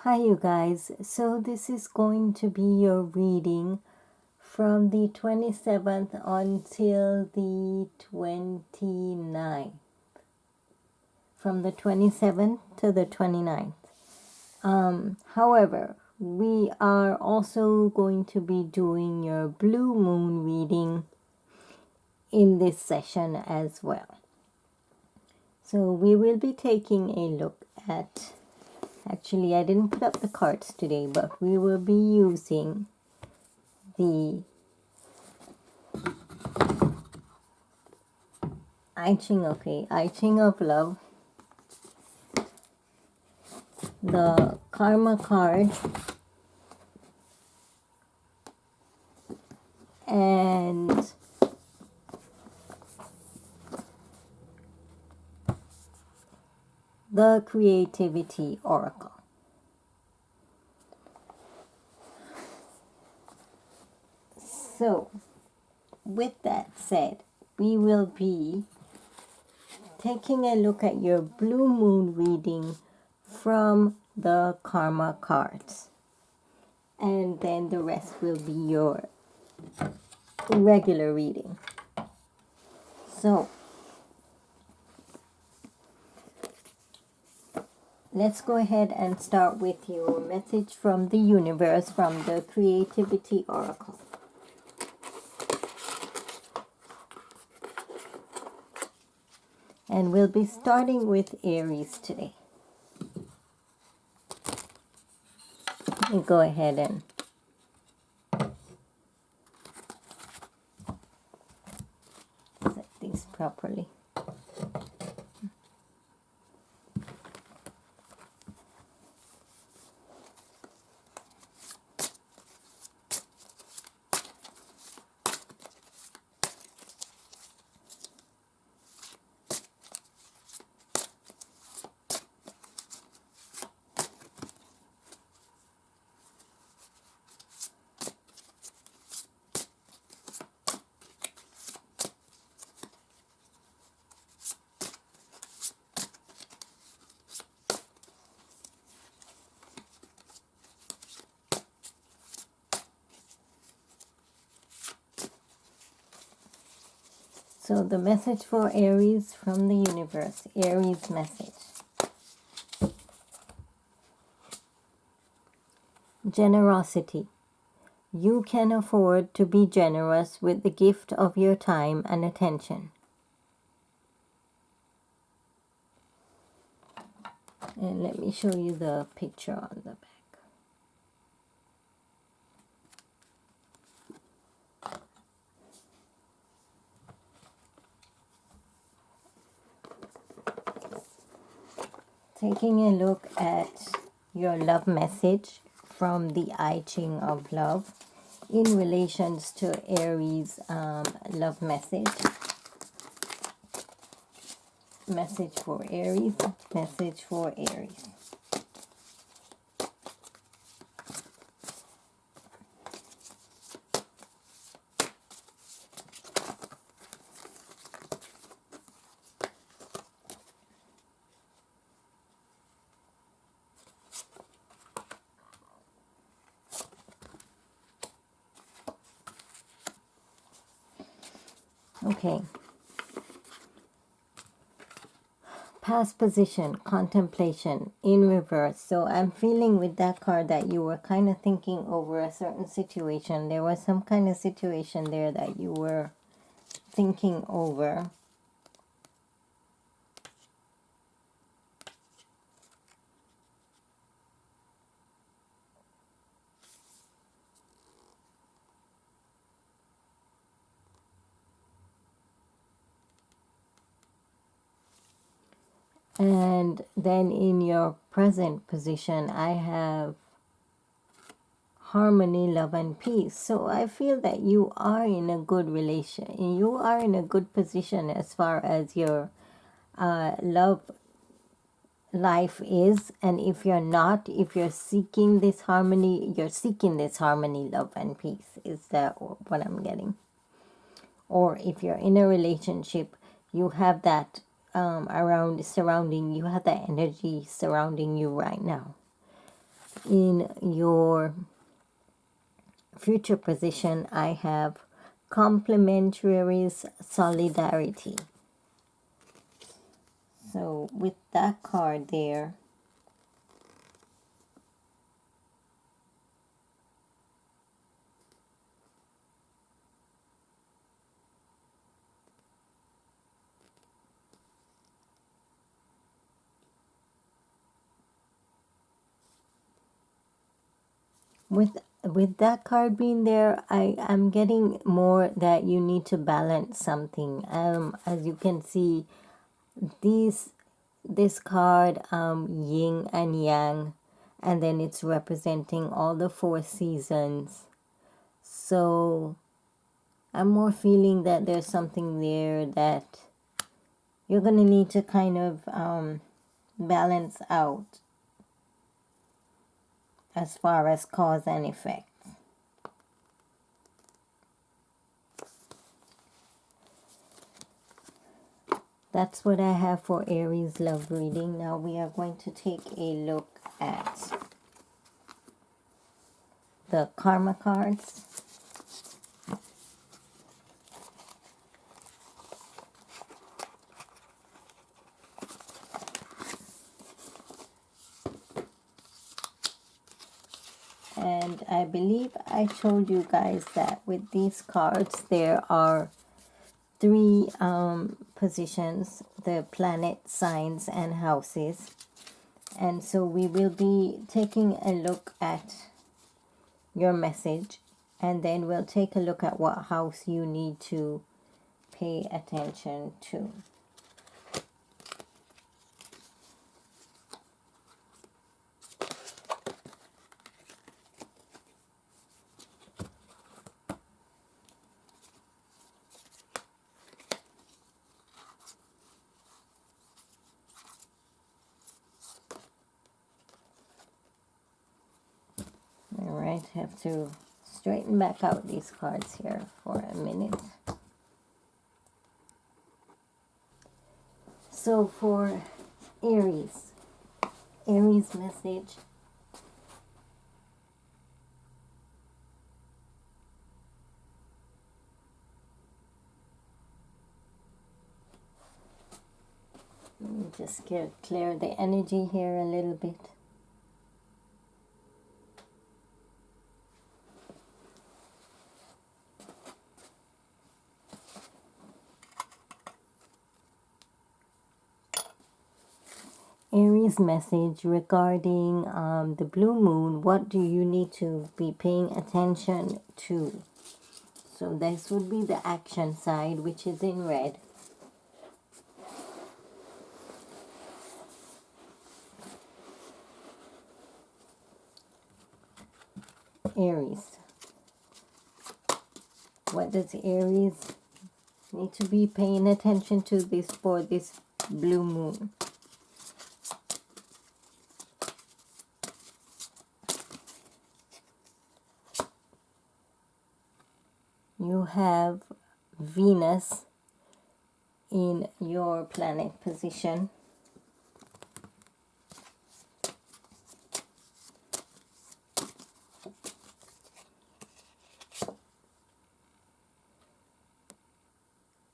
Hi you guys, so this is going to be your reading from the 27th until the 29th. From the 27th to the 29th. However, we are also going to be doing your blue moon reading in this session as well. So we will be taking a look at, actually I didn't put up the cards today, but we will be using the I Ching of Love, the Karma card, and the Creativity Oracle. So, with that said, we will be taking a look at your blue moon reading from the Karma cards. And then the rest will be your regular reading. So, let's go ahead and start with your message from the universe from the Creativity Oracle. And we'll be starting with Aries today. Let me go ahead and set these properly. So the message for Aries from the universe, Aries message. Generosity. You can afford to be generous with the gift of your time and attention. And let me show you the picture on the back. Taking a look at your love message from the I Ching of Love in relations to Aries love message. Message for Aries, message for Aries. Okay. Past position, contemplation, in reverse. So I'm feeling with that card that you were kind of thinking over a certain situation. There was some kind of situation there that you were thinking over. And then in your present position, I have harmony, love, and peace. So I feel that you are in a good relation. You are in a good position as far as your love life is. And if you're not, if you're seeking this harmony, you're seeking this harmony, love, and peace. Is that what I'm getting? Or if you're in a relationship, you have that surrounding, you have that energy surrounding you right now. In your future position, I have complementaries solidarity. So with that card there, with that card being there, I am getting more that you need to balance something. As you can see, this card, yin and yang, and then it's representing all the 4 seasons. So I'm more feeling that there's something there that you're going to need to kind of balance out as far as cause and effect. That's what I have for Aries love reading. Now we are going to take a look at the karma cards. And I believe I told you guys that with these cards there are 3 positions, the planet, signs, and houses. And so we will be taking a look at your message, and then we'll take a look at what house you need to pay attention to. Alright, have to straighten back out these cards here for a minute. So for Aries message. Let me just clear the energy here a little bit. Aries message regarding the blue moon. What do you need to be paying attention to? So this would be the action side, which is in red. Aries. What does Aries need to be paying attention to this for this blue moon? You have Venus in your planet position.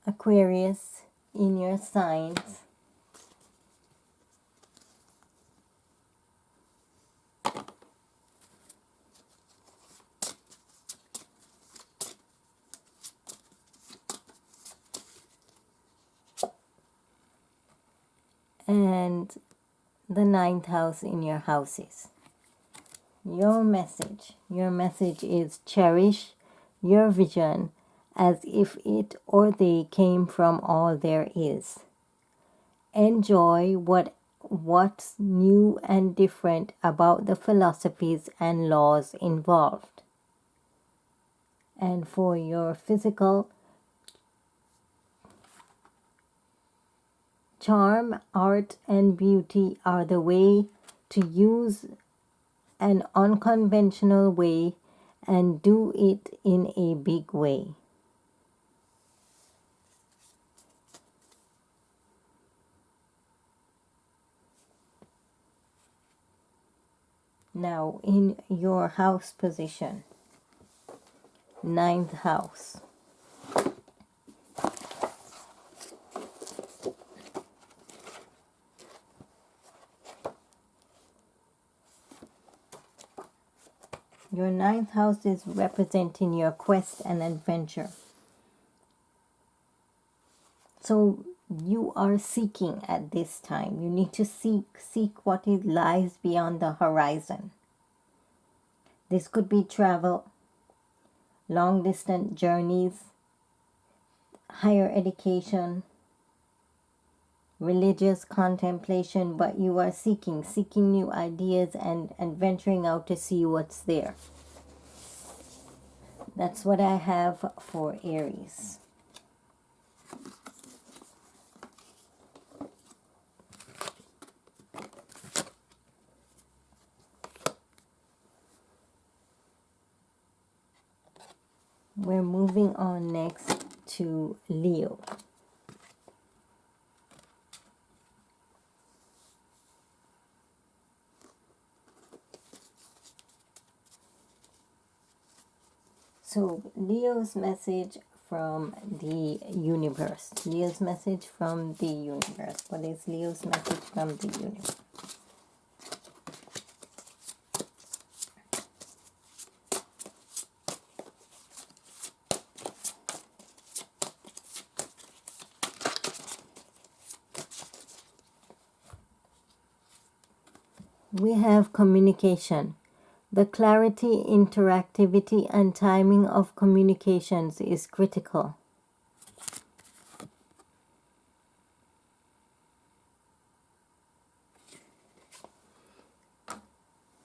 Aquarius in your signs. And the 9th house in your houses. Your message is cherish your vision as if it or they came from all there is. Enjoy what's new and different about the philosophies and laws involved. And for your physical, charm, art, and beauty are the way to use an unconventional way and do it in a big way. Now, in your house position, ninth house. Your ninth house is representing your quest and adventure. So you are seeking at this time. You need to seek what it lies beyond the horizon. This could be travel, long distance journeys, higher education, religious contemplation, but you are seeking new ideas and venturing out to see what's there. That's what I have for Aries. We're moving on next to Leo. So Leo's message from the universe. Leo's message from the universe. What is Leo's message from the universe? We have communication. The clarity, interactivity, and timing of communications is critical.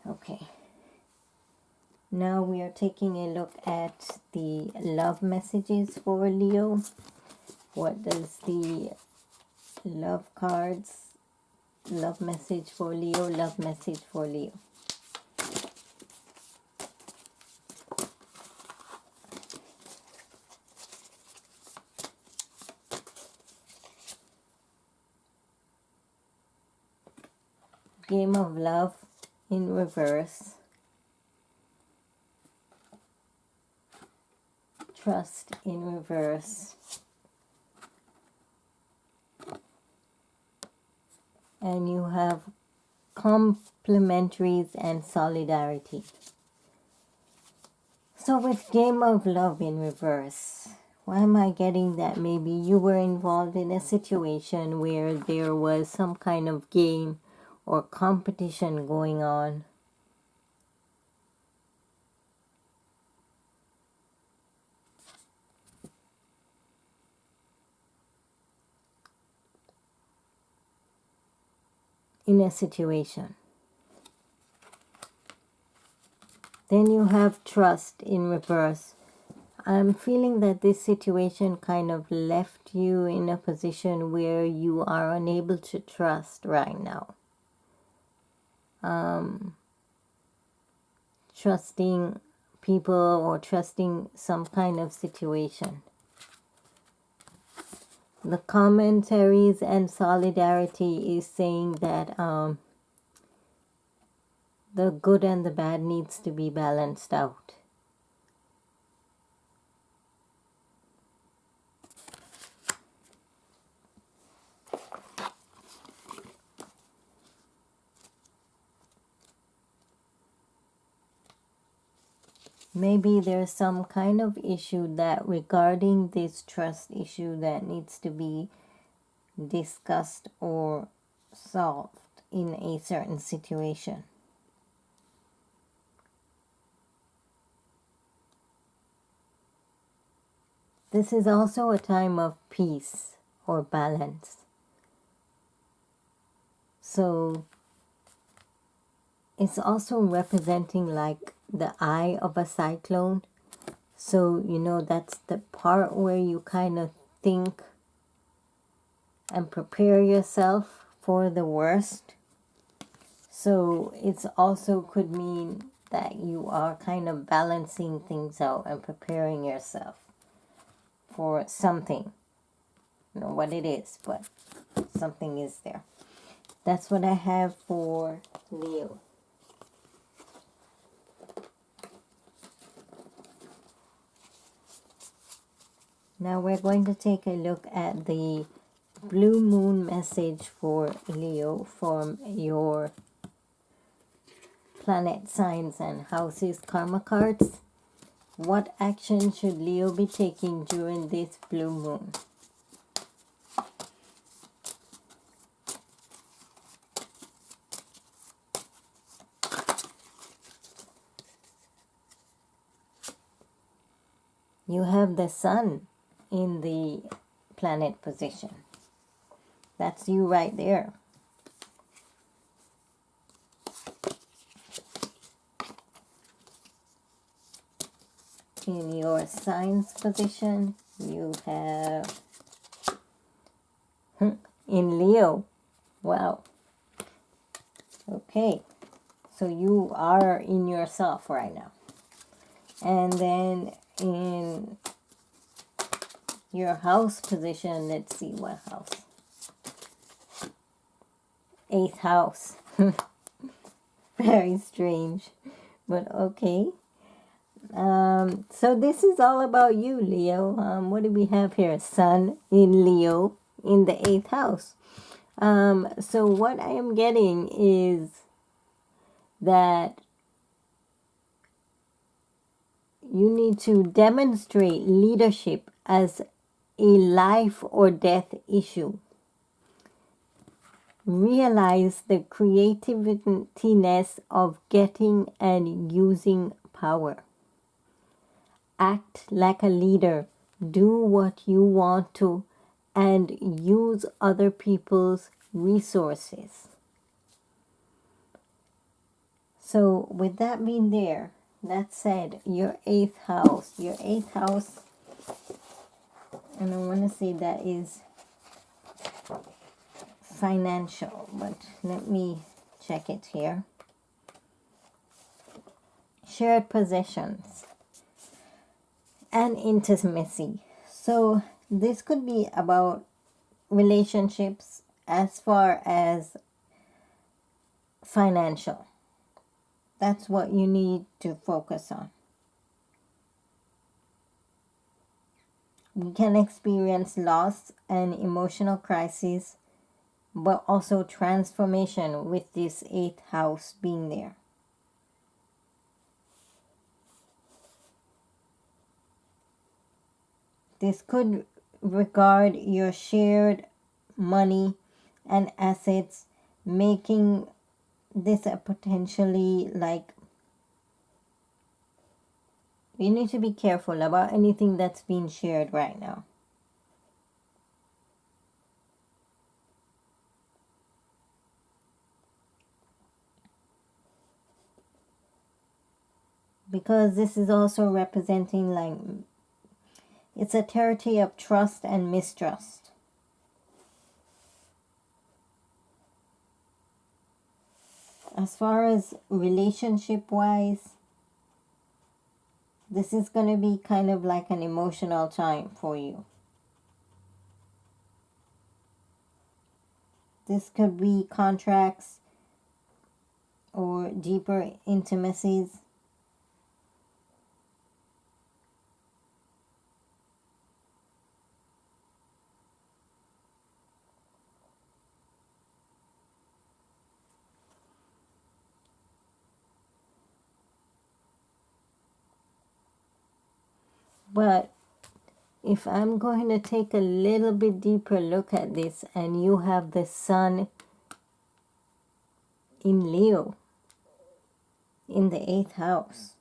Okay. Now we are taking a look at the love messages for Leo. What does the love cards, love message for Leo, love message for Leo? Game of Love in reverse. Trust in reverse. And you have complementaries and solidarity. So with Game of Love in reverse, why am I getting that? Maybe you were involved in a situation where there was some kind of game or competition going on. In a situation. Then you have trust in reverse. I'm feeling that this situation kind of left you in a position where you are unable to trust right now. Trusting people or trusting some kind of situation. The commentaries and solidarity is saying that the good and the bad needs to be balanced out. Maybe there's some kind of issue that regarding this trust issue that needs to be discussed or solved in a certain situation. This is also a time of peace or balance. So it's also representing like the eye of a cyclone. So, you know, that's the part where you kind of think and prepare yourself for the worst. So it's also could mean that you are kind of balancing things out and preparing yourself for something. I don't know what it is, but something is there. That's what I have for Leo. Now we're going to take a look at the blue moon message for Leo from your planet signs and houses karma cards. What action should Leo be taking during this blue moon? You have the sun in the planet position. That's you right there. In your signs position, you have in Leo. Wow. Okay. So you are in yourself right now. And then in your house position, let's see what house. 8th house. Very strange, but okay. So this is all about you, Leo. What do we have here? Sun in Leo in the 8th house. So what I am getting is that you need to demonstrate leadership as a life or death issue. Realize the creativeness of getting and using power. Act like a leader. Do what you want to and use other people's resources. So with that being there, that said, your 8th house, and I want to say that is financial, but let me check it here. Shared possessions and intimacy. So this could be about relationships as far as financial. That's what you need to focus on. We can experience loss and emotional crisis, but also transformation with this 8th house being there. This could regard your shared money and assets, making this a potentially like you need to be careful about anything that's being shared right now. Because this is also representing like it's a territory of trust and mistrust. As far as relationship wise, this is going to be kind of like an emotional time for you. This could be contracts or deeper intimacies. But if I'm going to take a little bit deeper look at this, and you have the sun in Leo in the 8th house.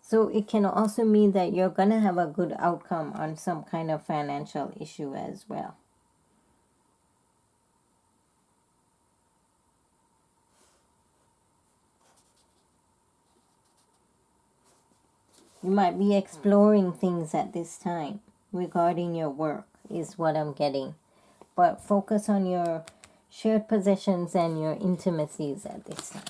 So it can also mean that you're going to have a good outcome on some kind of financial issue as well. You might be exploring things at this time regarding your work is what I'm getting. But focus on your shared possessions and your intimacies at this time.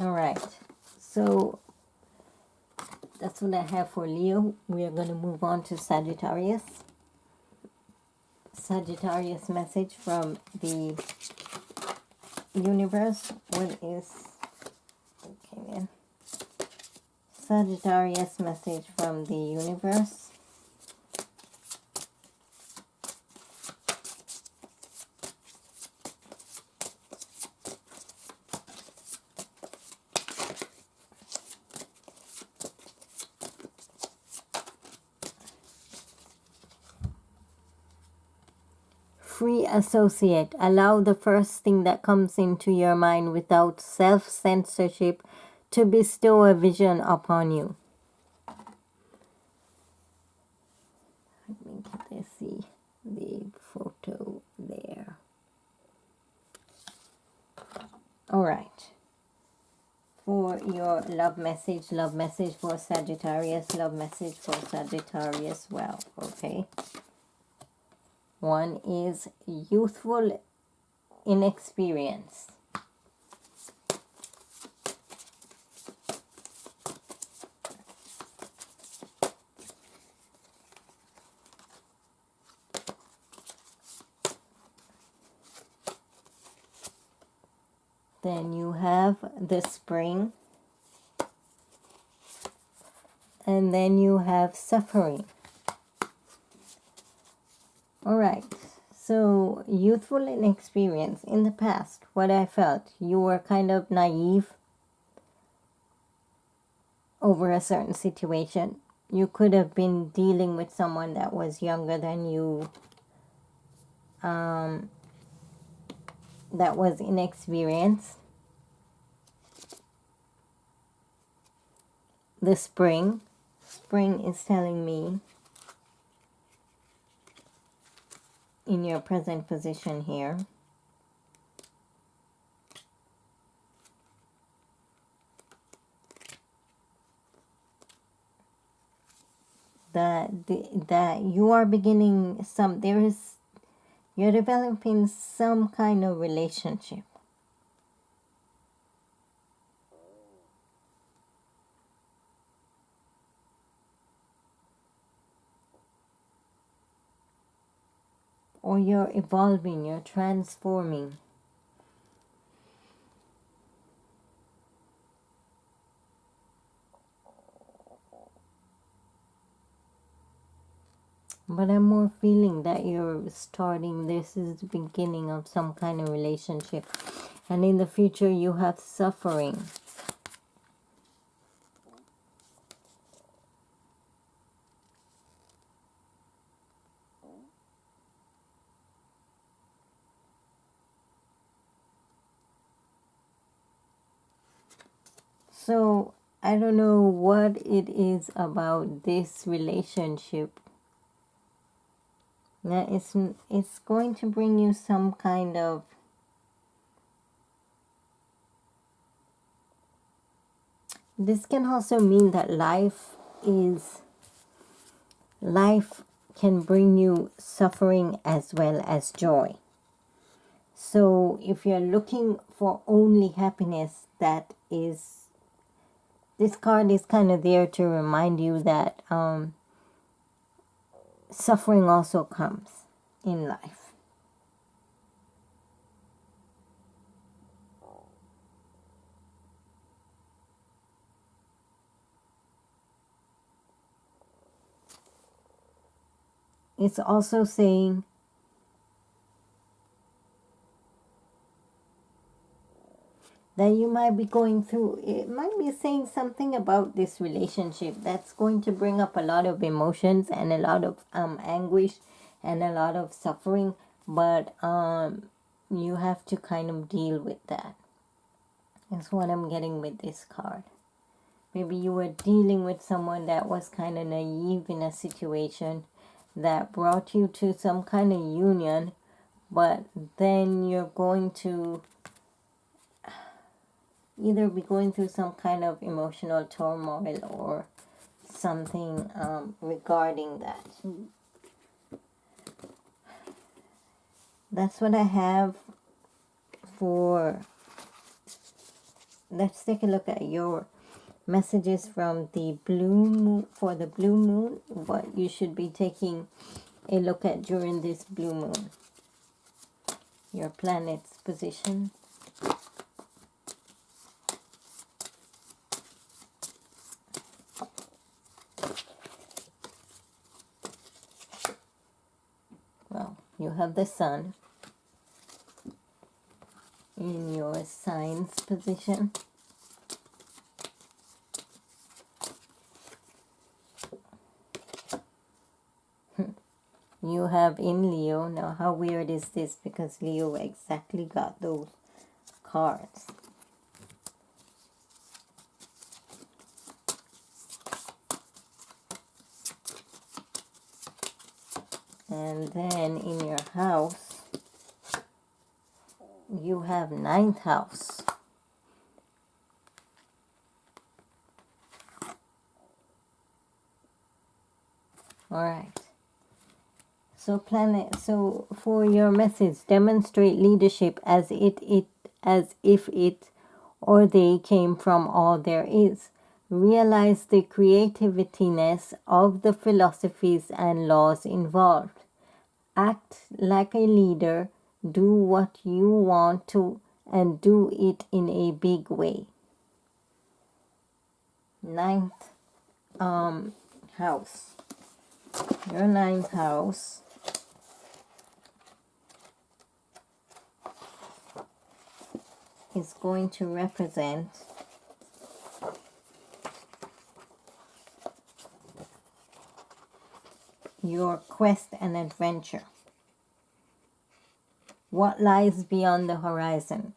All right. So that's what I have for Leo. We are going to move on to Sagittarius. Sagittarius message from the universe. What is... Okay, man. Sagittarius message from the universe. Free associate. Allow the first thing that comes into your mind without self-censorship to bestow a vision upon you. Let's see the photo there. All right. For your love message for Sagittarius, love message for Sagittarius. Well, okay. One is youthful inexperience. Then you have the spring. And then you have suffering. All right. So, youthful inexperience. In the past, what I felt, you were kind of naive over a certain situation. You could have been dealing with someone that was younger than you, that was inexperienced. The spring is telling me in your present position here that you are beginning you're developing some kind of relationship. Or you're evolving, you're transforming. But I'm more feeling that you're starting, this is the beginning of some kind of relationship. And in the future you have suffering. So I don't know what it is about this relationship. Now it's going to bring you some kind of this can also mean that life can bring you suffering as well as joy. So if you're looking for only happiness, this card is kind of there to remind you that suffering also comes in life. It's also saying that you might be going through, it might be saying something about this relationship that's going to bring up a lot of emotions and a lot of anguish and a lot of suffering, but you have to kind of deal with that. That's what I'm getting with this card. Maybe you were dealing with someone that was kind of naive in a situation that brought you to some kind of union, but then you're going to either be going through some kind of emotional turmoil or something regarding that. That's what I have for let's take a look at your messages from the blue moon, for the blue moon, what you should be taking a look at during this blue moon. Your planet's position. Well, you have the sun in your sign's position. You have in Leo. Now, how weird is this? Because Leo exactly got those cards. And then in your house, you have ninth house. All right. So for your message, demonstrate leadership as if it or they came from all there is. Realize the creativeness of the philosophies and laws involved. Act like a leader. Do what you want to and do it in a big way. Ninth house. Your ninth house is going to represent your quest and adventure. What lies beyond the horizon?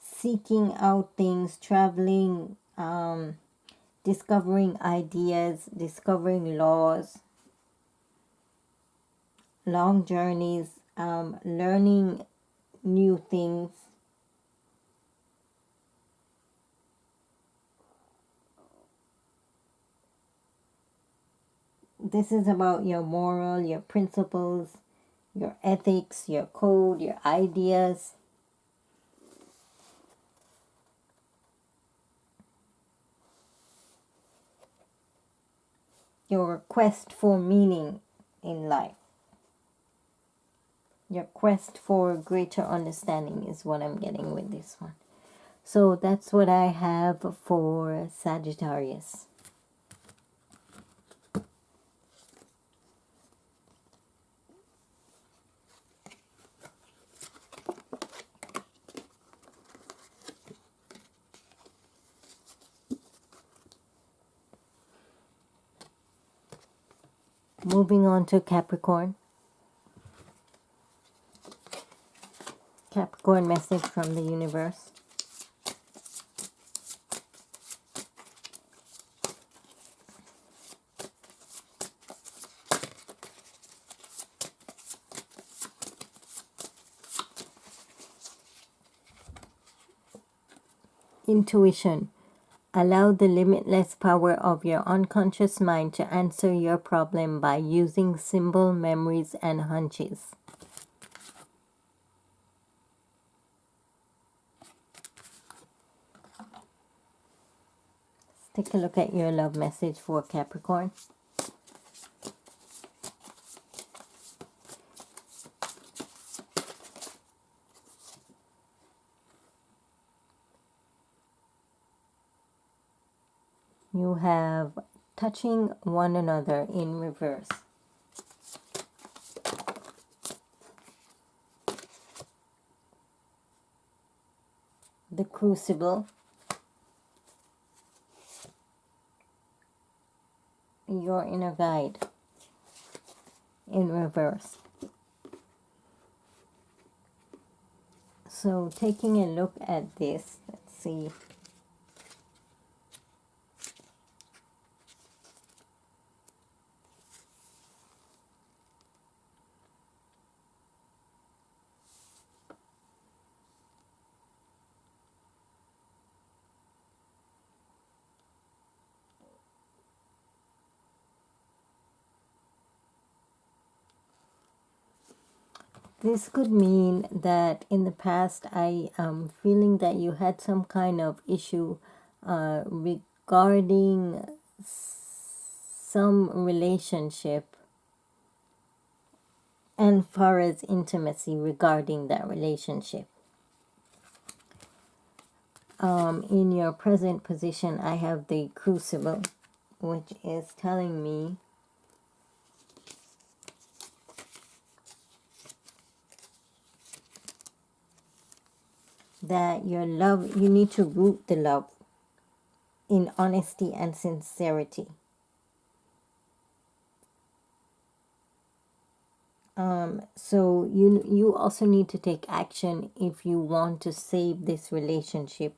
Seeking out things, traveling, discovering ideas, discovering laws, long journeys, learning new things. This is about your moral, your principles, your ethics, your code, your ideas. Your quest for meaning in life. Your quest for greater understanding is what I'm getting with this one. So that's what I have for Sagittarius. Moving on to Capricorn. Capricorn message from the universe. Intuition. Allow the limitless power of your unconscious mind to answer your problem by using symbol memories and hunches. Let's take a look at your love message for Capricorn. You have touching one another in reverse. The Crucible. Your inner guide in reverse. So taking a look at this, let's see. This could mean that in the past I am feeling that you had some kind of issue regarding some relationship, and far as intimacy regarding that relationship. In your present position, I have the crucible, which is telling me that your love, you need to root the love in honesty and sincerity. So you also need to take action if you want to save this relationship.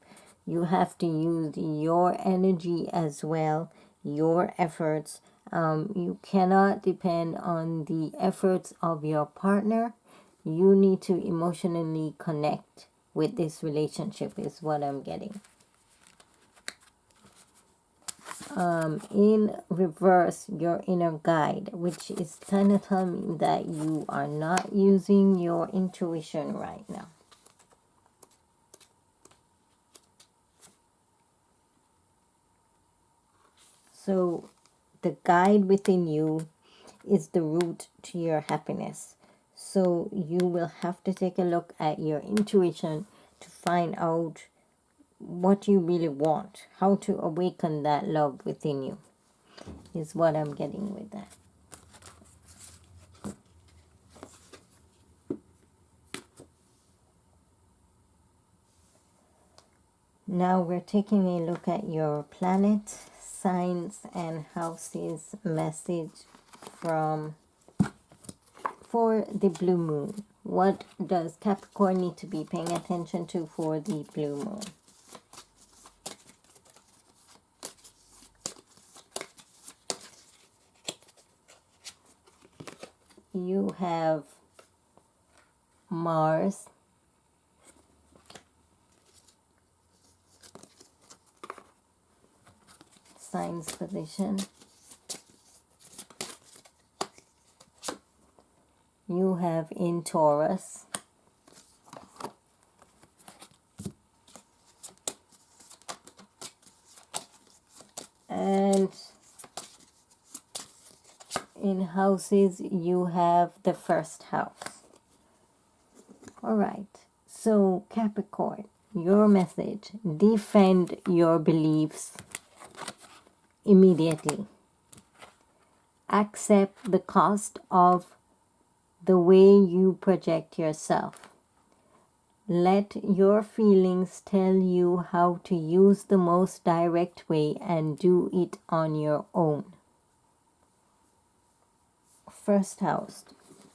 You have to use your energy as well, your efforts. You cannot depend on the efforts of your partner. You need to emotionally connect with this relationship is what I'm getting. In reverse, your inner guide, which is kind of telling me that you are not using your intuition right now. So the guide within you is the route to your happiness. So you will have to take a look at your intuition to find out what you really want, how to awaken that love within you, is what I'm getting with that. Now we're taking a look at your planet, signs, and houses message for the blue moon. What does Capricorn need to be paying attention to for the blue moon? You have Mars, signs position. You have in Taurus, and in houses you have the first house. All right, so Capricorn, your message: defend your beliefs immediately. Accept the cost of the way you project yourself. Let your feelings tell you how to use the most direct way and do it on your own. First house.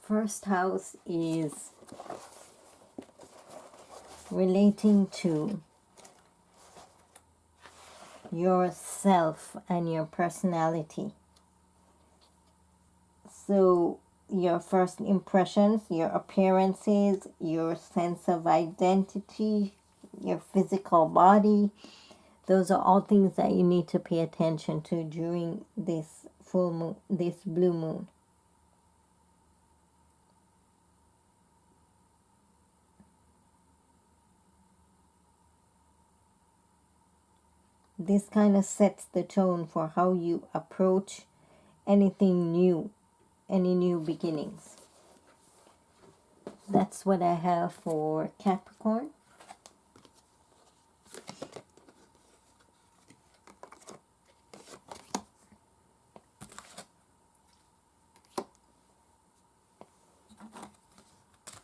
First house is relating to yourself and your personality. So your first impressions, your appearances, your sense of identity, your physical body, those are all things that you need to pay attention to during this full moon, this blue moon. This kind of sets the tone for how you approach anything new, any new beginnings. That's what I have for Capricorn.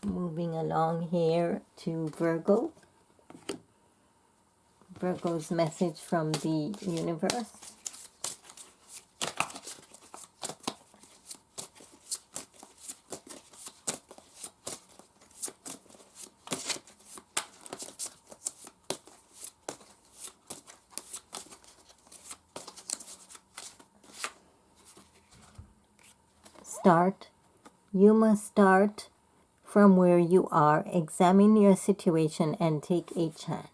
Moving along here to Virgo. Virgo's message from the universe. Start. You must start from where you are. Examine your situation and take a chance.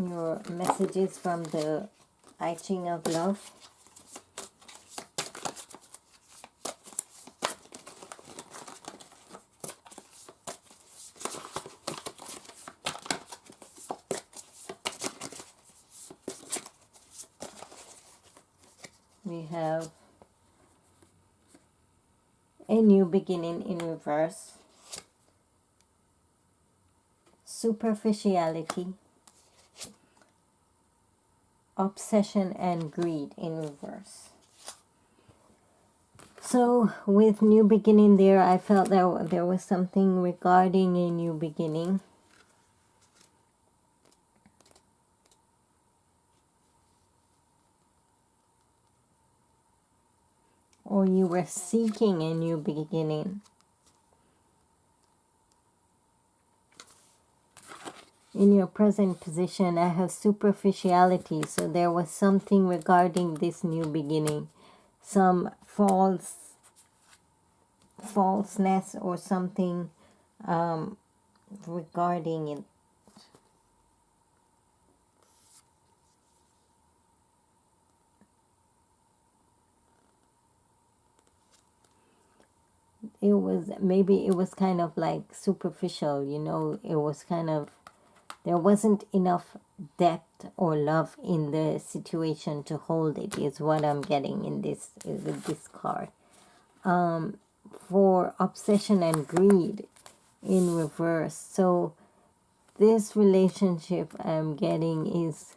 Your messages from the I Ching of Love. We have a new beginning in reverse. Superficiality. Obsession and greed in reverse. So with new beginning there, I felt that there was something regarding a new beginning. Or you were seeking a new beginning. In your present position, I have superficiality, so there was something regarding this new beginning. Some falseness or something regarding it. Maybe it was kind of like superficial, you know, it was kind of, there wasn't enough depth or love in the situation to hold it, is what I'm getting in this with this card. For obsession and greed in reverse. So this relationship I'm getting is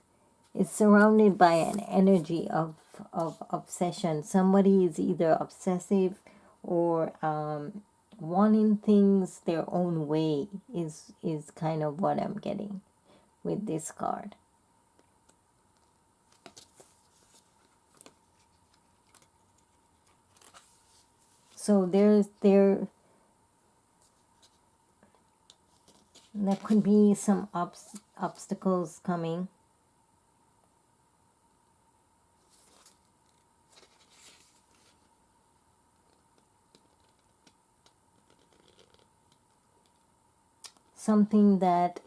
surrounded by an energy of obsession. Somebody is either obsessive or wanting things their own way is kind of what I'm getting with this card. So there could be some obstacles coming. Something that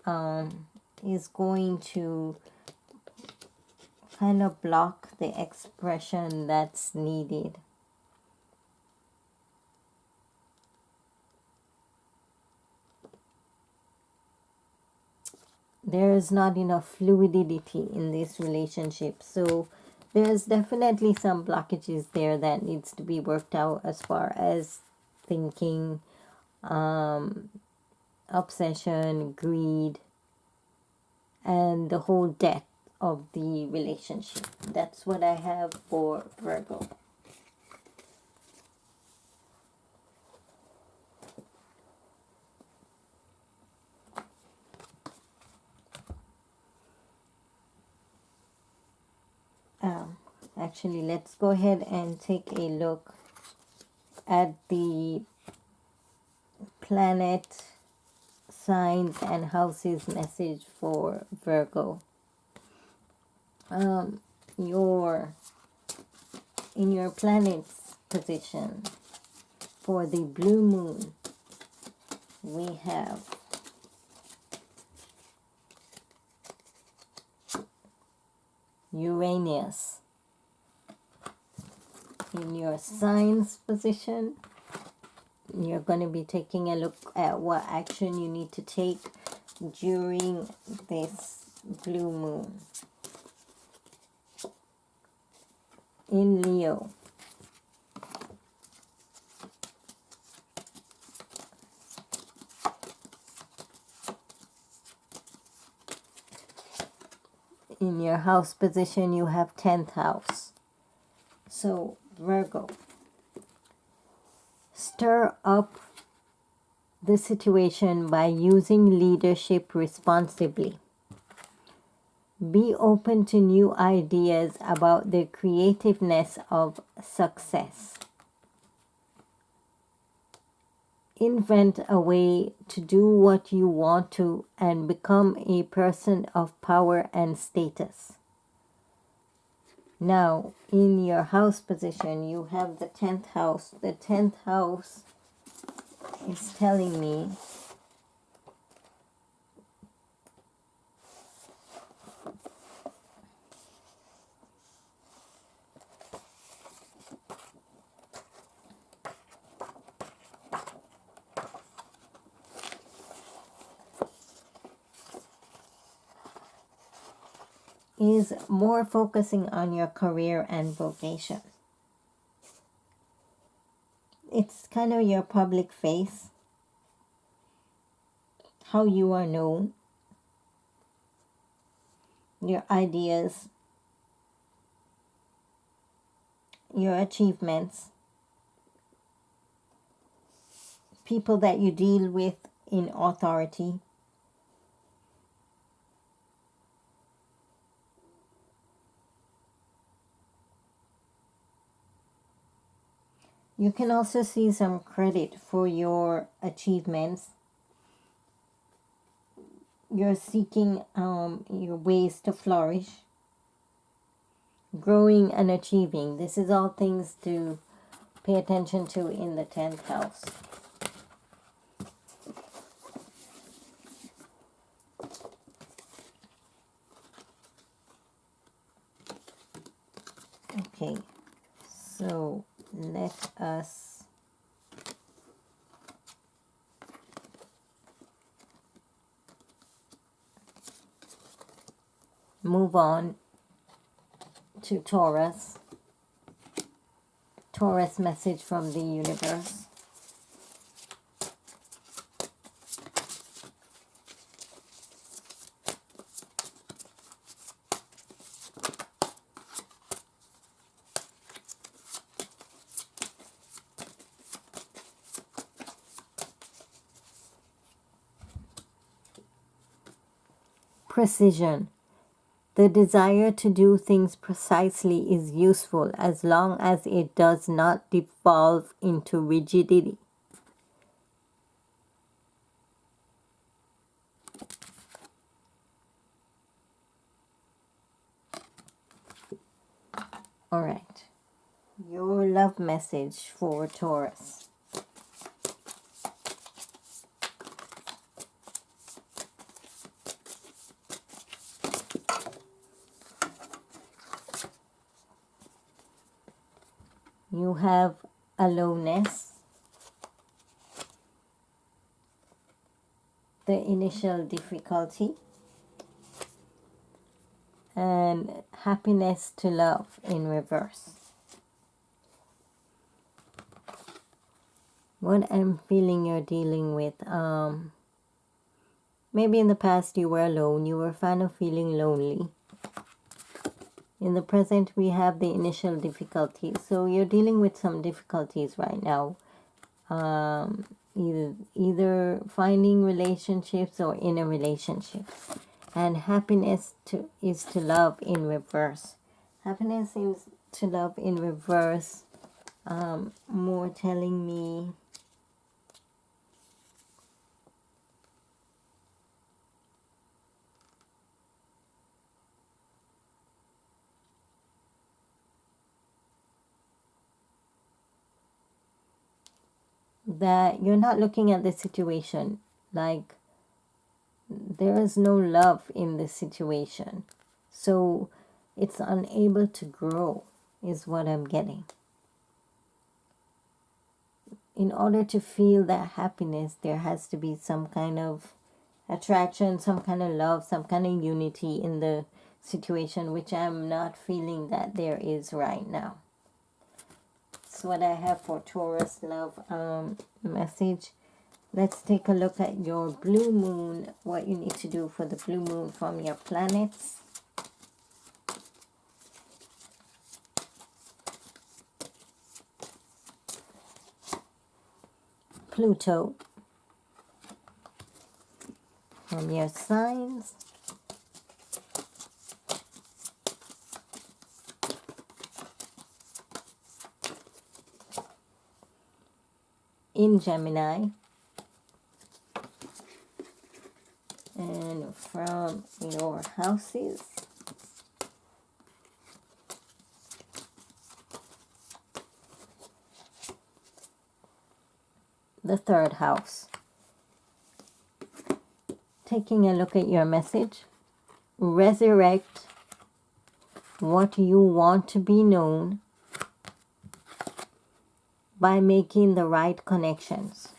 is going to kind of block the expression that's needed. There is not enough fluidity in this relationship, so there's definitely some blockages there that needs to be worked out as far as thinking, obsession, greed, and the whole depth of the relationship. That's what I have for Virgo. Actually, let's go ahead and take a look at the planet, signs, and houses message for Virgo. In your planet's position for the blue moon, we have Uranus. In your signs position, you're going to be taking a look at what action you need to take during this blue moon. In Leo, in your house position, you have 10th house. So Virgo, stir up the situation by using leadership responsibly. Be open to new ideas about the creativeness of success. Invent a way to do what you want to and become a person of power and status. Now, in your house position, you have the 10th house. The 10th house is telling me is more focusing on your career and vocation. It's kind of your public face, how you are known, your ideas, your achievements, people that you deal with in authority. You can also see some credit for your achievements. You're seeking your ways to flourish, growing and achieving. This is all things to pay attention to in the 10th house. Okay, so let us move on to Taurus. Taurus message from the universe. Precision. The desire to do things precisely is useful as long as it does not devolve into rigidity. All right. Your love message for Taurus. You have aloneness, the initial difficulty, and happiness to love in reverse. What I'm feeling you're dealing with, maybe in the past you were alone, you were a fan of feeling lonely. In the present, we have the initial difficulty. So you're dealing with some difficulties right now. Either finding relationships or in a relationship. And happiness is to love in reverse. Happiness is to love in reverse. More telling me that you're not looking at the situation like there is no love in this situation, so it's unable to grow is what I'm getting. In order to feel that happiness, there has to be some kind of attraction, some kind of love, some kind of unity in the situation, which I'm not feeling that there is right now. That's what I have for Taurus love message. Let's take a look at your blue moon, what you need to do for the blue moon from your planets. Pluto from your signs. In Gemini. And from your houses. The third house. Taking a look at your message. Resurrect what you want to be known by making the right connections.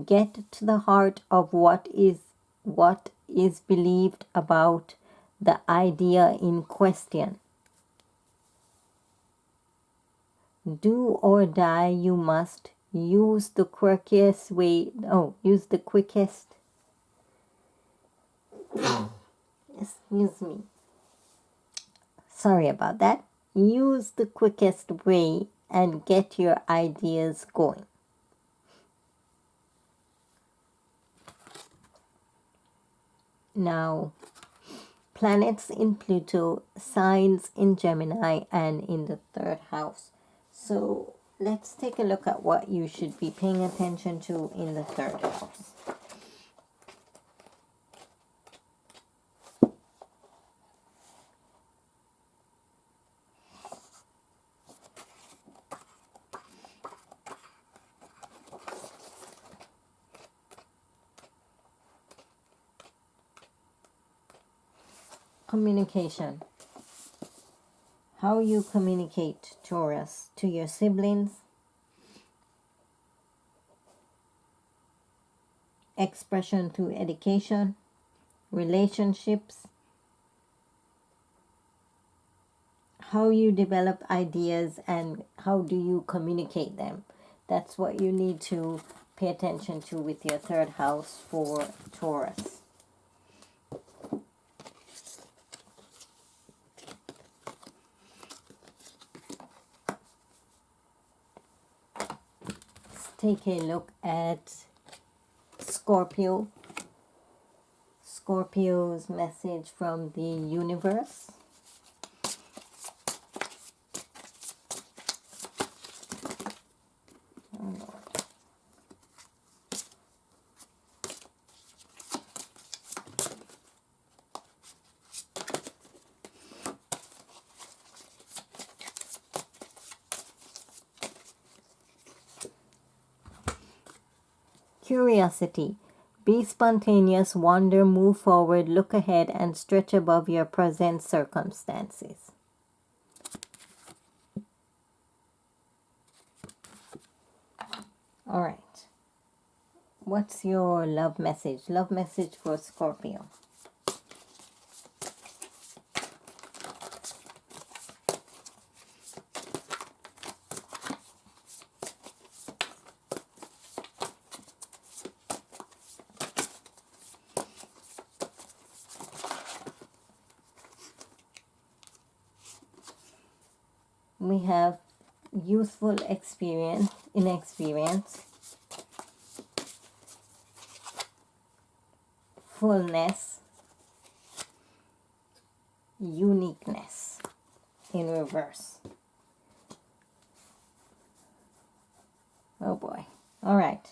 Get to the heart of what is believed about the idea in question. Do or die you must. Use the quickest way. Oh, use the quickest. Excuse me. Sorry about that. Use the quickest way and get your ideas going. Now, planets in Pluto, signs in Gemini, and in the third house. So let's take a look at what you should be paying attention to in the third house. Communication. How you communicate, Taurus, to your siblings, expression through education, relationships, how you develop ideas, and how do you communicate them. That's what you need to pay attention to with your third house for Taurus. Let's take a look at Scorpio. Scorpio's message from the universe. Curiosity. Be spontaneous, wander, move forward, look ahead, and stretch above your present circumstances. All right. What's your love message? Love message for Scorpio. We have youthful experience, inexperience, fullness, uniqueness in reverse. Oh boy. All right.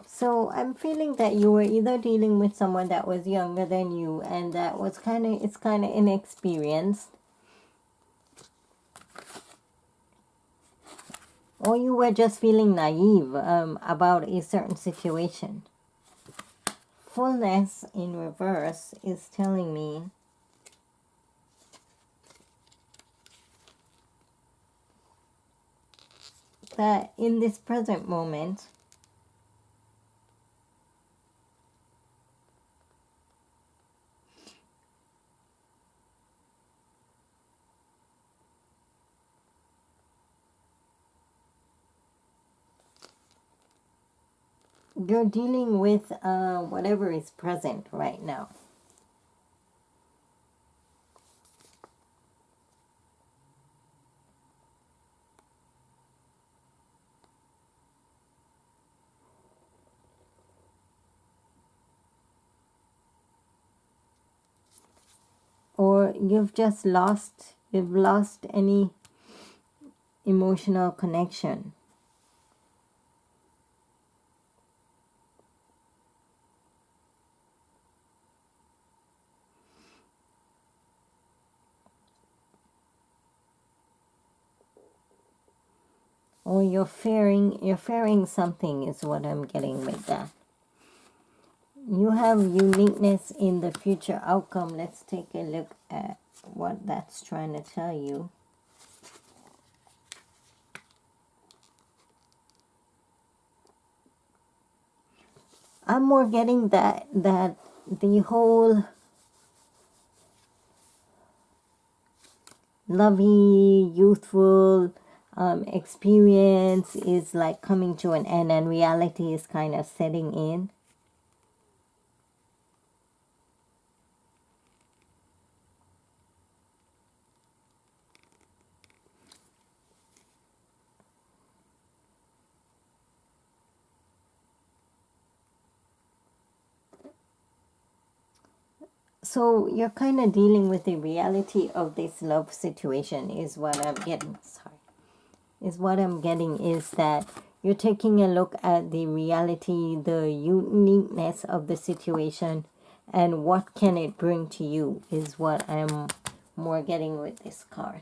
So I'm feeling that you were either dealing with someone that was younger than you and that was kind of inexperienced, or you were just feeling naive about a certain situation. Fullness in reverse is telling me that in this present moment, you're dealing with whatever is present right now. Or you've lost any emotional connection. Or you're fearing something is what I'm getting with that. You have uniqueness in the future outcome. Let's take a look at what that's trying to tell you. I'm more getting that the whole lovey, youthful experience is like coming to an end, and reality is kind of setting in. So you're kind of dealing with the reality of this love situation is what I'm getting. Sorry. Is what I'm getting is that you're taking a look at the reality, the uniqueness of the situation, and what can it bring to you is what I'm more getting with this card.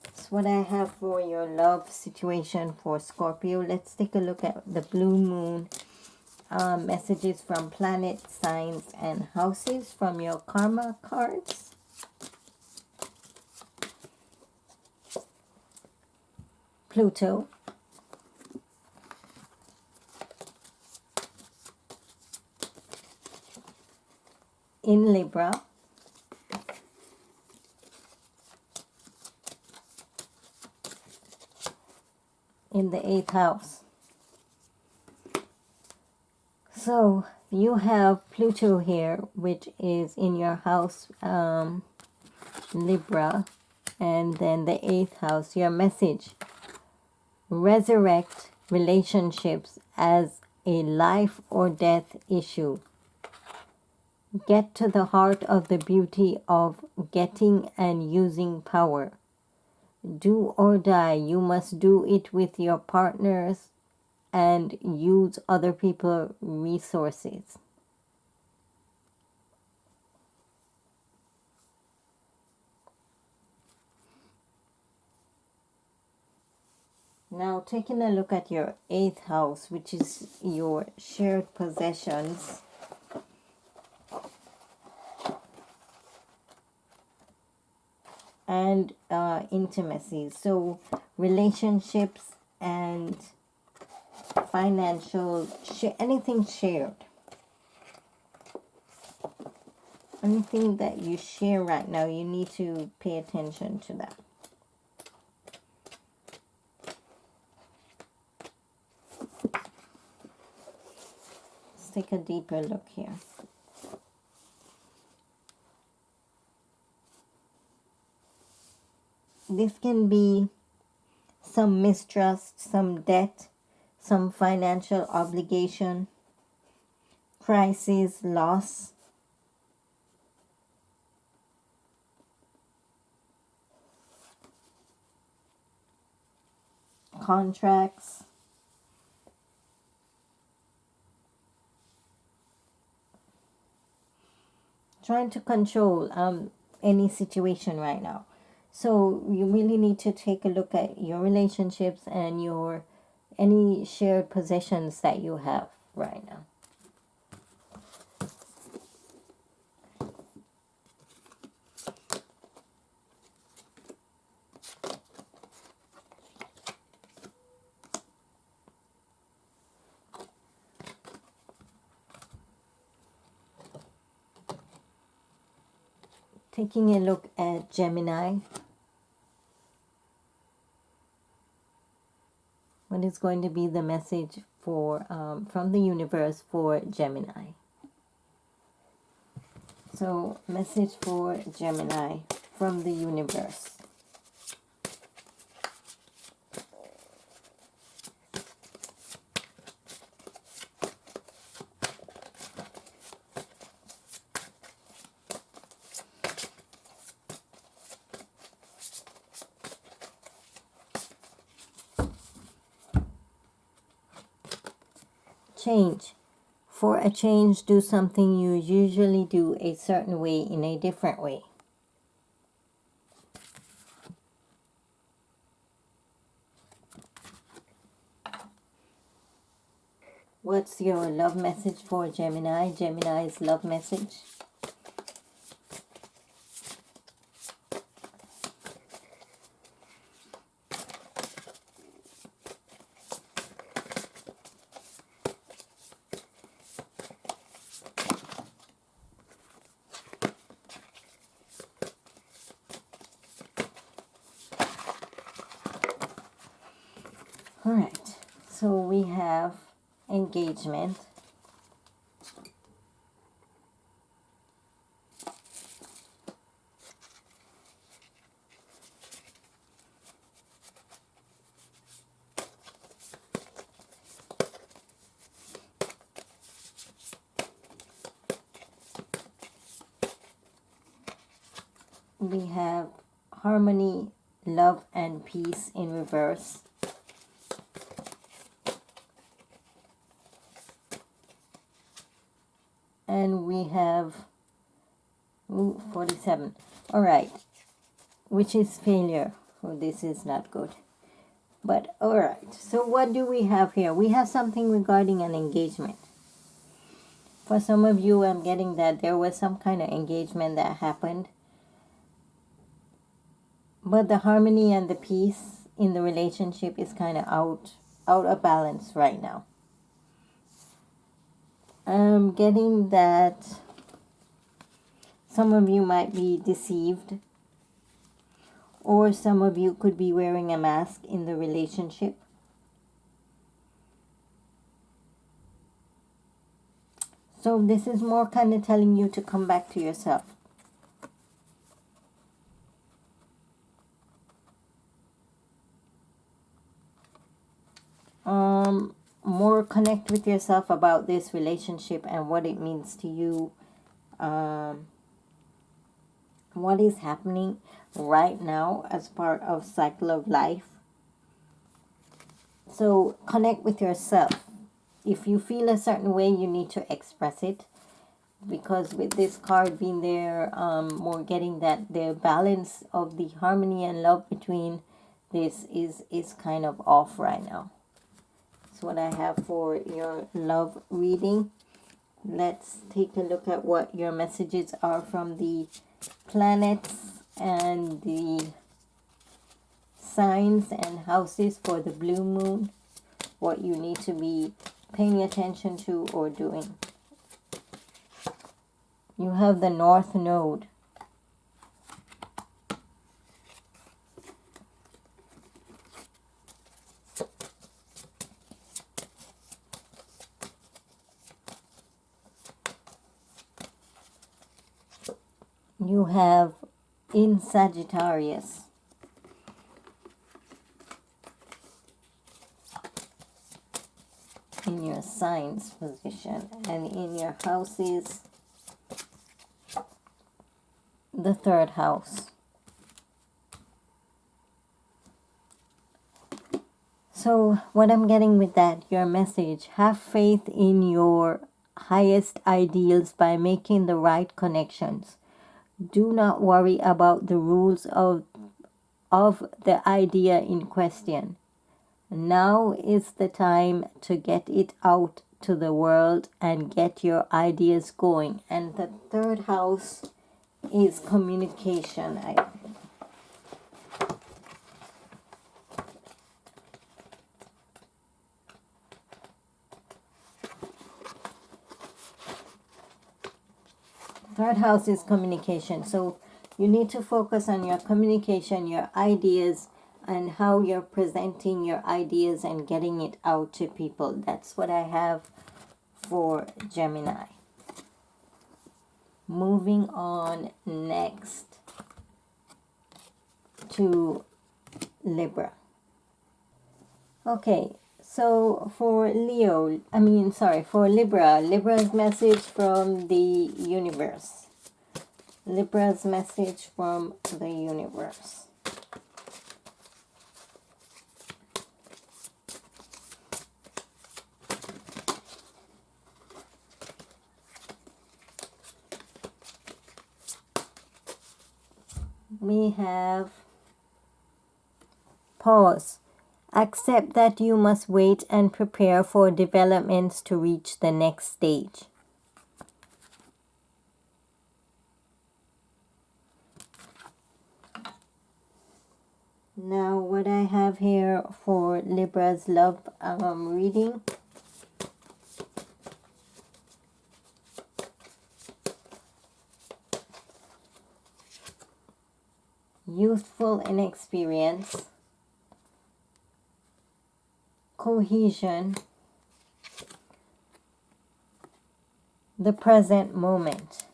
That's what I have for your love situation for Scorpio. Let's take a look at the blue moon. Messages from planets, signs, and houses from your karma cards. Pluto. In Libra. In the 8th house. So you have Pluto here, which is in your house, Libra, and then the 8th house. Your message: resurrect relationships as a life or death issue. Get to the heart of the beauty of getting and using power. Do or die. You must do it with your partners and use other people's resources. Now taking a look at your 8th house, which is your shared possessions. And intimacy. So relationships and financial, anything shared. Anything that you share right now, you need to pay attention to that. Let's take a deeper look here. This can be some mistrust, some debt, some financial obligation, crisis, loss. Contracts. Trying to control any situation right now. So you really need to take a look at your relationships and your any shared possessions that you have right now. Taking a look at Gemini. What is going to be the message for from the universe for Gemini? So, message for Gemini from the universe. Change. For a change, do something you usually do a certain way in a different way. What's your love message for Gemini? Gemini's love message. All right, so we have engagement. We have harmony, love, and peace in reverse. And we have 47. All right, which is failure. Oh, this is not good. But all right, so what do we have here? We have something regarding an engagement. For some of you, I'm getting that there was some kind of engagement that happened. But the harmony and the peace in the relationship is kind of out of balance right now. I'm getting that some of you might be deceived, or some of you could be wearing a mask in the relationship. So this is more kind of telling you to come back to yourself. More connect with yourself about this relationship and what it means to you. What is happening right now as part of cycle of life. So connect with yourself. If you feel a certain way, you need to express it, because with this card being there, more getting that the balance of the harmony and love between this is kind of off right now. That's what I have for your love reading. Let's take a look at what your messages are from the planets and the signs and houses for the blue moon. What you need to be paying attention to or doing. You have the North Node. You have in Sagittarius. In your signs position, and in your houses, the third house. So what I'm getting with that, your message, have faith in your highest ideals by making the right connections. Do not worry about the rules of the idea in question. Now is the time to get it out to the world and get your ideas going. And the third house is communication. Third house is communication. So you need to focus on your communication, your ideas, and how you're presenting your ideas and getting it out to people. That's what I have for Gemini. Moving on next to Libra. Okay, so for for Libra, Libra's message from the universe. Libra's message from the universe. We have pause. Accept that you must wait and prepare for developments to reach the next stage. Now what I have here for Libra's love reading. Youthful inexperience. cohesion, the present moment.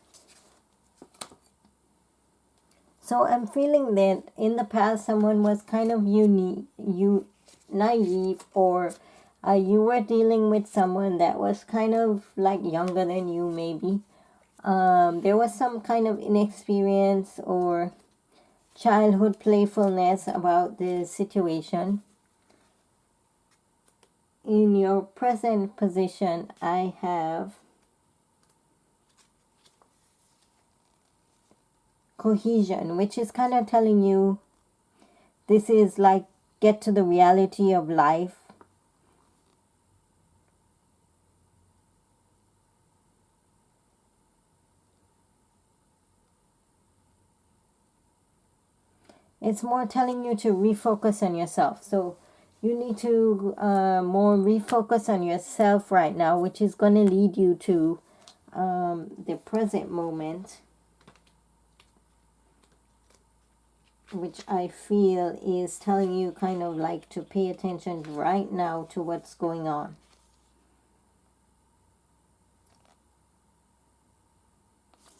So I'm feeling that in the past someone was kind of naive, or you were dealing with someone that was kind of like younger than you maybe. There was some kind of inexperience or childhood playfulness about the situation. In your present position, I have cohesion, which is kind of telling you this is like get to the reality of life. It's more telling you to refocus on yourself. So you need to more refocus on yourself right now, which is going to lead you to the present moment, which I feel is telling you kind of like to pay attention right now to what's going on.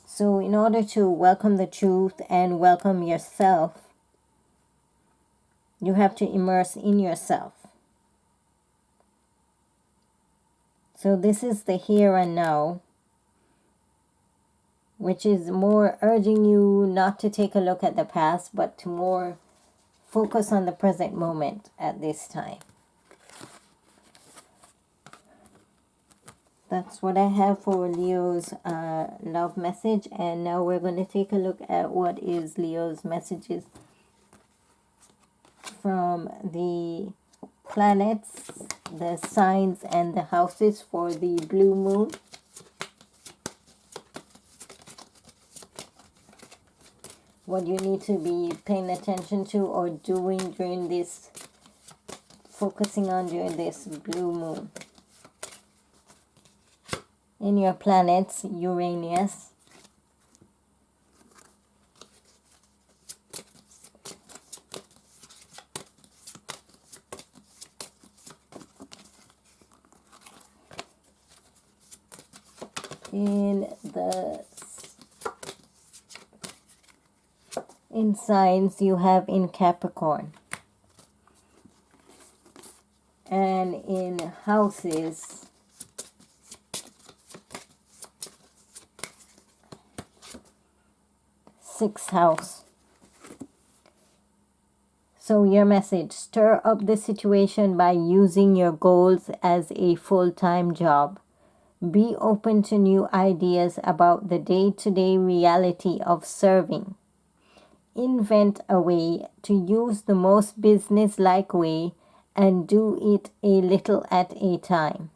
So in order to welcome the truth and welcome yourself, you have to immerse in yourself. So this is the here and now, which is more urging you not to take a look at the past, but to more focus on the present moment at this time. That's what I have for Leo's love message. And now we're going to take a look at what is Leo's messages from the planets, the signs, and the houses for the blue moon. What you need to be paying attention to or doing during this, focusing on during this blue moon. In your planets, Uranus, in signs you have in Capricorn, and in houses sixth house. So your message: stir up the situation by using your goals as a full-time job. Be open to new ideas about the day-to-day reality of serving. Invent a way to use the most business-like way and do it a little at a time.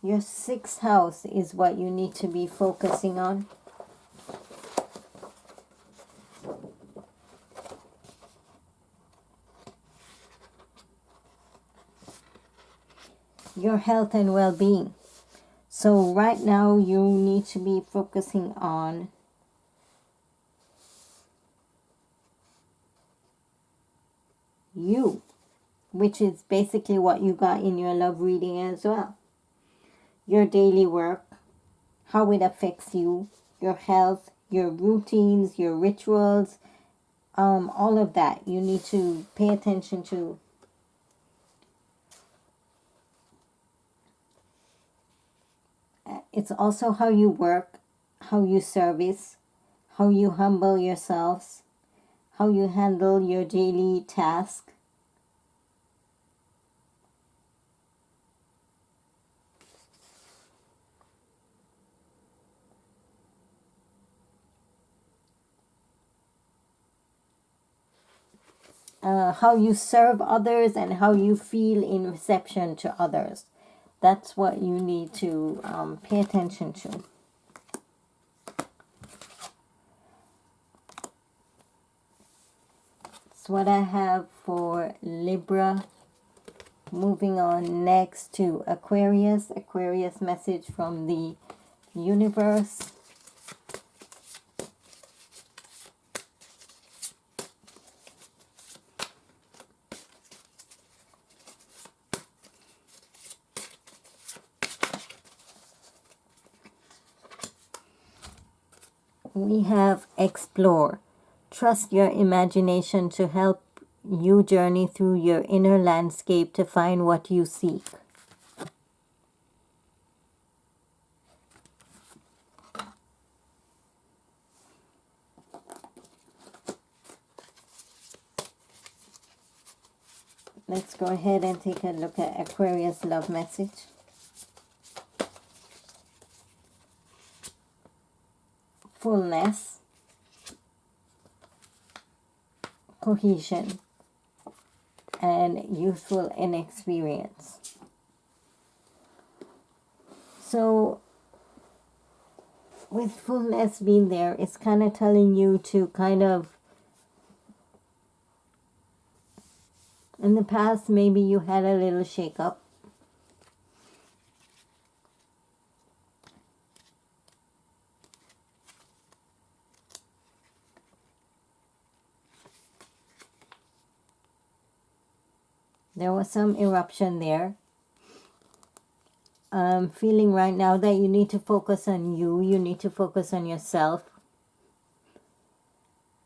Your sixth house is what you need to be focusing on. Your health and well-being. So right now you need to be focusing on you, which is basically what you got in your love reading as well. Your daily work, how it affects you, your health, your routines, your rituals, all of that you need to pay attention to. It's also how you work, how you service, how you humble yourselves, how you handle your daily task. How you serve others and how you feel in reception to others. That's what you need to pay attention to. That's what I have for Libra. Moving on next to Aquarius. Aquarius message from the universe. We have explore. Trust your imagination to help you journey through your inner landscape to find what you seek. Let's go ahead and take a look at Aquarius love message. Fullness, cohesion, and youthful inexperience. So with fullness being there, it's kind of telling you to kind of, in the past, maybe you had a little shake-up. There was some eruption there. I'm feeling right now that you need to focus on you. You need to focus on yourself.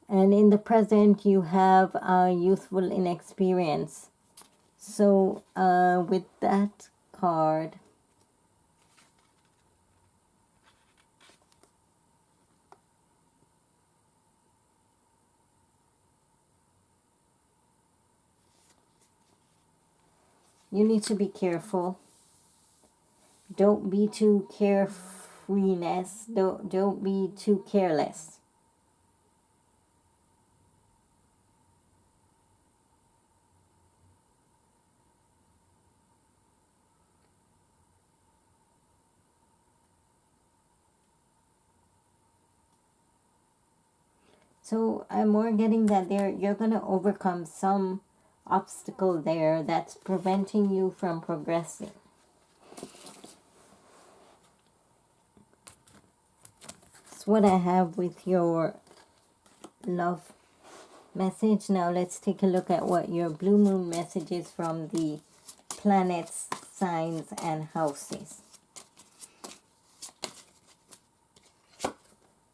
And in the present, you have youthful inexperience. So with that card, you need to be careful. Don't be too carefreeness. Don't be too careless. So I'm more getting that you're going to overcome some obstacle there that's preventing you from progressing. That's what I have with your love message. Now let's take a look at what your blue moon message is from the planets, signs, and houses.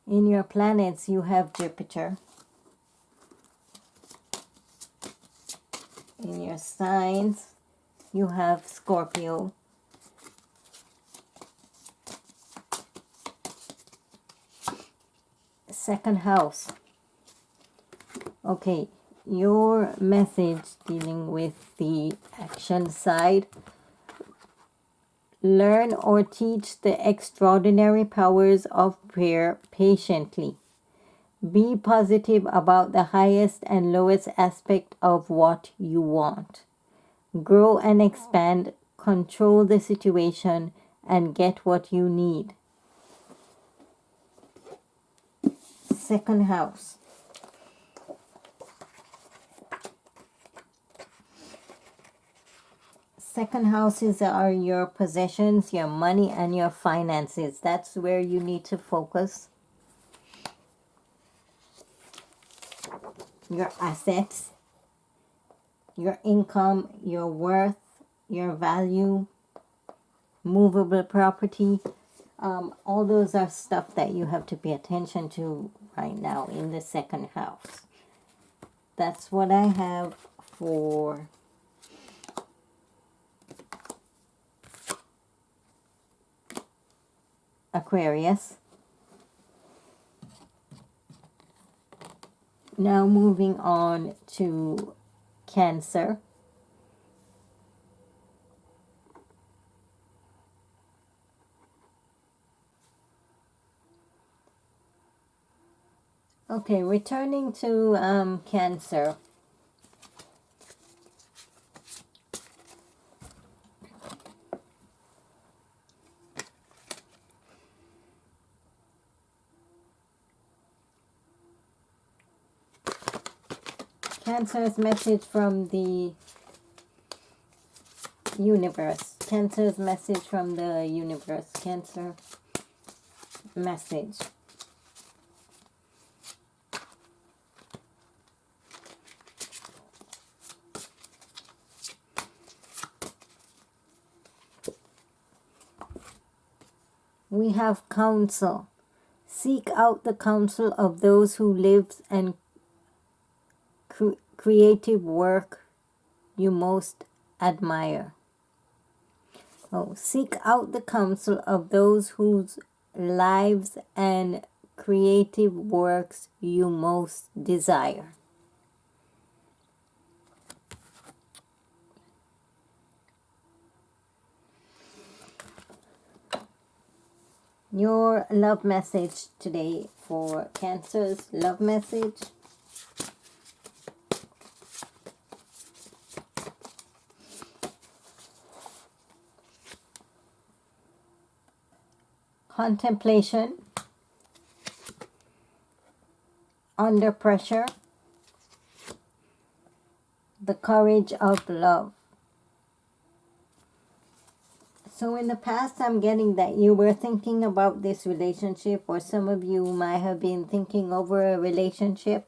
In your planets, you have Jupiter. In your signs, you have Scorpio. Second house. Okay, your message dealing with the action side. Learn or teach the extraordinary powers of prayer patiently. Be positive about the highest and lowest aspect of what you want. Grow and expand, control the situation, and get what you need. Second house. Second houses are your possessions, your money, and your finances. That's where you need to focus. Your assets, your income, your worth, your value, movable property. All those are stuff that you have to pay attention to right now in the second house. That's what I have for Aquarius. Now moving on to Cancer. Okay, returning to Cancer. Cancer's message from the universe. Cancer's message from the universe. Cancer message. We have counsel. Seek out the counsel of those who live and creative work you most admire. Oh, seek out the counsel of those whose lives and creative works you most desire. Your love message today for Cancer's love message. Contemplation, under pressure, the courage of love. So in the past, I'm getting that you were thinking about this relationship, or some of you might have been thinking over a relationship.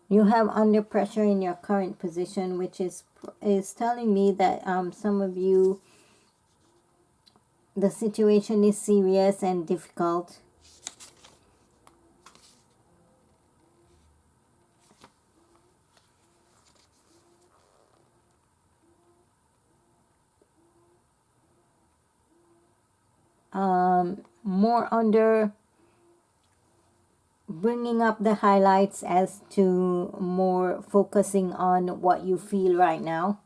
You have under pressure in your current position, which is telling me that some of you, the situation is serious and difficult. More under bringing up the highlights as to more focusing on what you feel right now.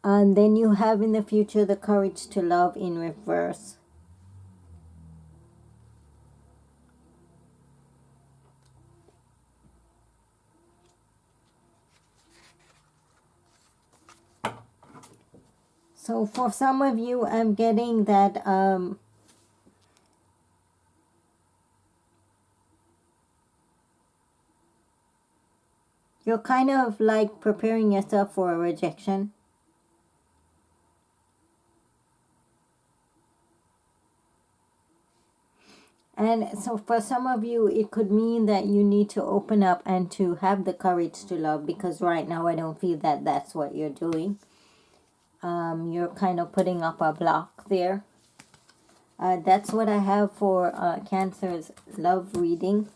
And then you have in the future the courage to love in reverse. So for some of you, I'm getting that you're kind of like preparing yourself for a rejection. And so for some of you, it could mean that you need to open up and to have the courage to love, because right now I don't feel that that's what you're doing. You're kind of putting up a block there. That's what I have for Cancer's love reading.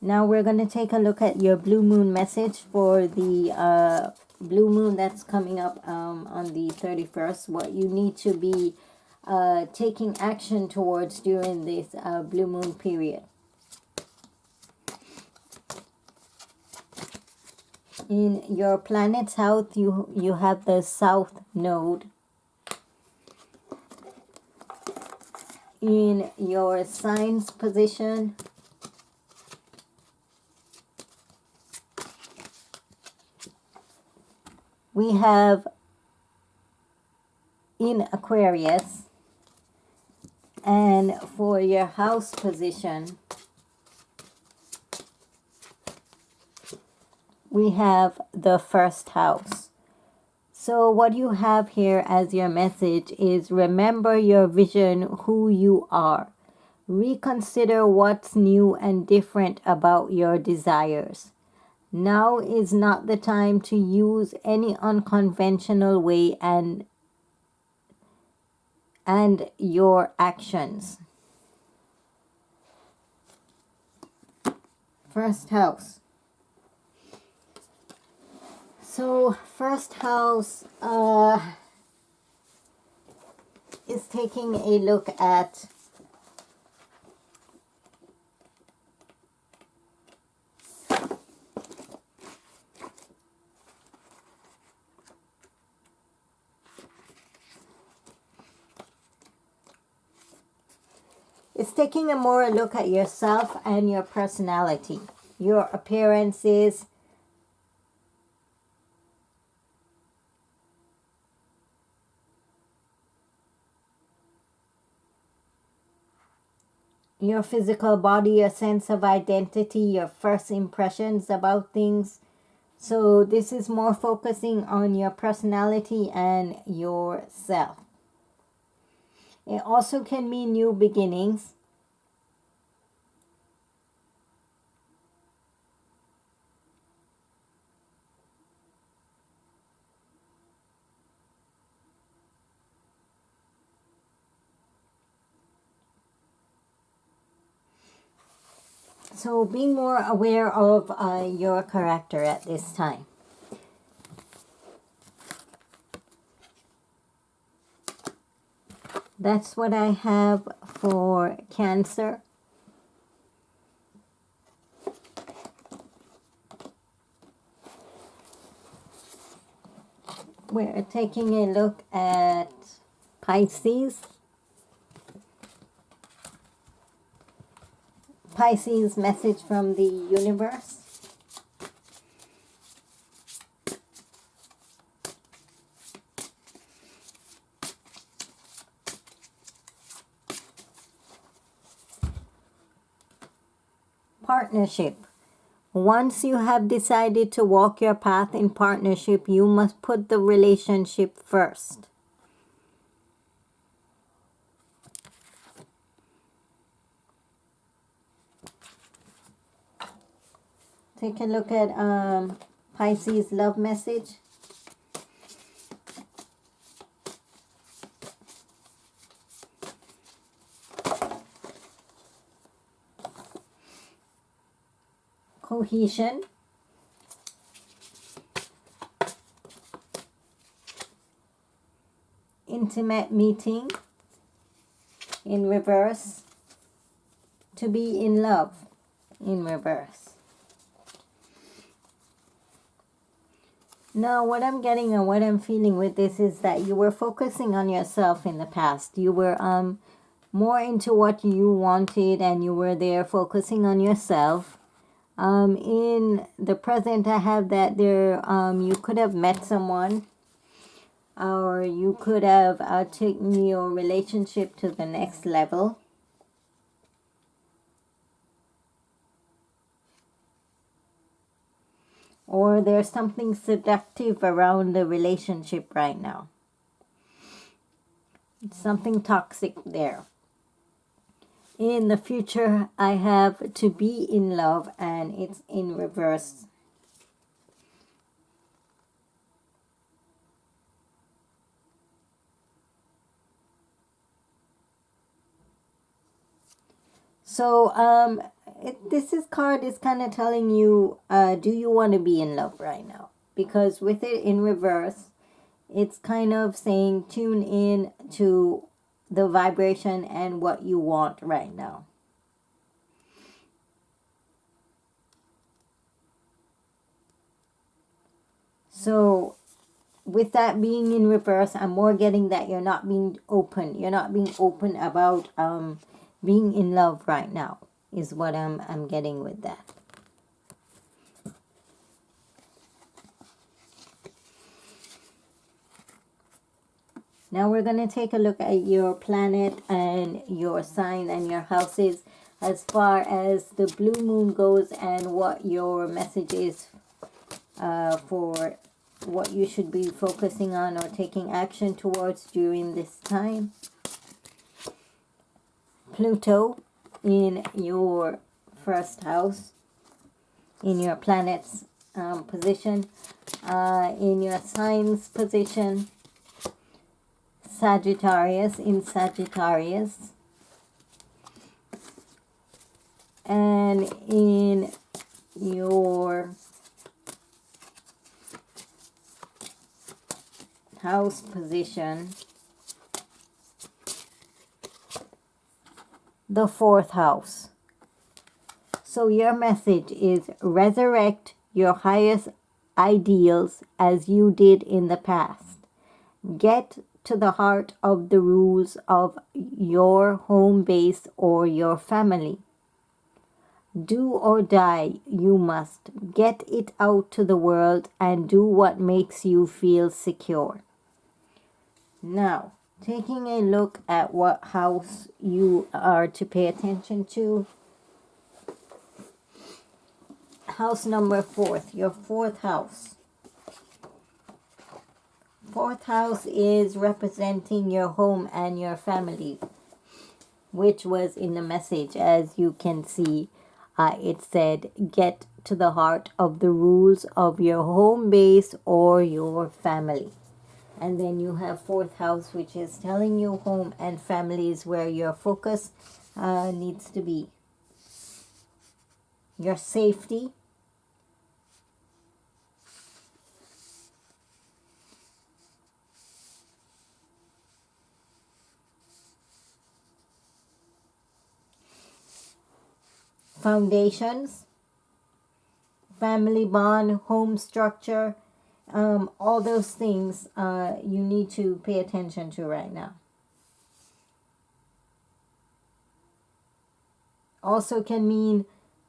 Now we're going to take a look at your blue moon message for the blue moon that's coming up on the 31st. What you need to be taking action towards during this blue moon period. In your planet's house, you have the south node. In your sign's position, we have in Aquarius. And for your house position, we have the first house. So what you have here as your message is, remember your vision, who you are. Reconsider what's new and different about your desires. Now is not the time to use any unconventional way and your actions. First house. So first house is taking a look at taking a more look at yourself and your personality, your appearances, your physical body, your sense of identity, your first impressions about things. So this is more focusing on your personality and yourself. It also can mean new beginnings. So be more aware of your character at this time. That's what I have for Cancer. We're taking a look at Pisces. Pisces message from the universe. Partnership. Once you have decided to walk your path in partnership, you must put the relationship first. Take a look at Pisces love message. Cohesion. Intimate meeting in reverse. To be in love in reverse. Now, what I'm getting and what I'm feeling with this is that you were focusing on yourself in the past. You were more into what you wanted, and you were there focusing on yourself. In the present, I have that there you could have met someone, or you could have taken your relationship to the next level. Or there's something seductive around the relationship right now. Something toxic there. In the future, I have to be in love, and it's in reverse. So, this card is kind of telling you, do you want to be in love right now? Because with it in reverse, it's kind of saying tune in to the vibration and what you want right now. So with that being in reverse, I'm more getting that you're not being open. You're not being open about being in love right now, is what I'm getting with that. Now we're going to take a look at your planet and your sign and your houses as far as the blue moon goes, and what your message is for what you should be focusing on or taking action towards during this time. Pluto in your first house, in your planet's position, in your sign's position. Sagittarius in Sagittarius, and in your house position, the fourth house. So your message is resurrect your highest ideals as you did in the past. Get to the heart of the rules of your home base or your family. Do or die, you must. Get it out to the world and do what makes you feel secure. Now, taking a look at what house you are to pay attention to. House number 4, your fourth house. Fourth house is representing your home and your family, which was in the message. As you can see, it said, get to the heart of the rules of your home base or your family. And then you have fourth house, which is telling you home and family is where your focus needs to be. your safety. Foundations, family bond, home structure, all those things you need to pay attention to right now. Also can mean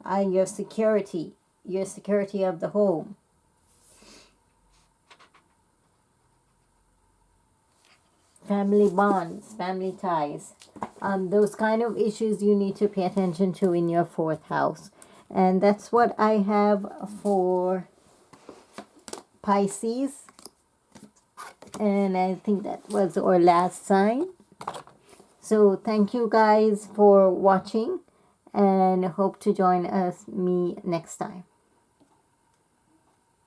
your security of the home. Family bonds, family ties. Those kind of issues you need to pay attention to in your fourth house. And that's what I have for Pisces. And I think that was our last sign. So thank you guys for watching, and hope to join me next time.